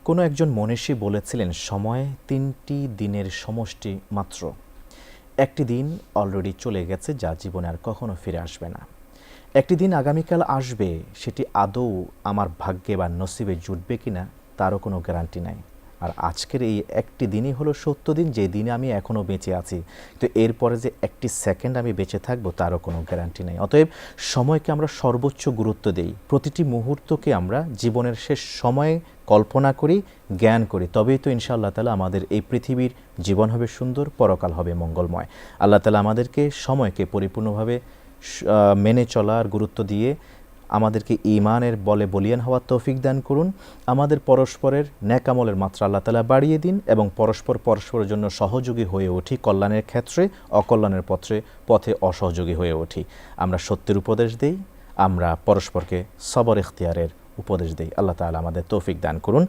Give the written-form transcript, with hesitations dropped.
কোনো একজন মনীষী বলেছিলেন, সময় ৩টি দিনের সমষ্টি মাত্র। একটি দিন অলরেডি চলে গেছে, যা জীবনে আর কখনো ফিরে আসবে না। একটি দিন আগামীকাল আসবে, সেটি আদৌ আমার ভাগ্যে বা নসিবে জুটবে কিনা তারও কোনো গ্যারান্টি নাই। আর আজকের এই একটি দিনই হলো সত্য দিন, যে দিনে আমি এখনও বেঁচে আছি। তো এরপরে যে একটি সেকেন্ড আমি বেঁচে থাকবো তারও কোনো গ্যারান্টি নেই। অতএব সময়কে আমরা সর্বোচ্চ গুরুত্ব দেই, প্রতিটি মুহূর্তকে আমরা জীবনের শেষ সময়ে কল্পনা করি, জ্ঞান করি। তবেই তো ইনশাআল্লাহ তাআলা আমাদের এই পৃথিবীর জীবন হবে সুন্দর, পরকাল হবে মঙ্গলময়। আল্লাহ তাআলা আমাদেরকে সময়কে পরিপূর্ণভাবে মেনে চলার গুরুত্ব দিয়ে আমাদেরকে ঈমানের বলে বলিয়ান হওয়ার তৌফিক দান করুন। আমাদের পরস্পরের নেক আমলের মাত্রা আল্লাহ তাআলা বাড়িয়ে দিন এবং পরস্পরের জন্য সহযোগী হয়ে উঠি, কল্যাণের ক্ষেত্রে অকল্যাণের পথে অসহযোগী হয়ে উঠি। আমরা সত্যের উপদেশ দেই, আমরা পরস্পরকে সবর ইখতিয়ারের উপদেশ দেই। আল্লাহ তাআলা আমাদের তৌফিক দান করুন।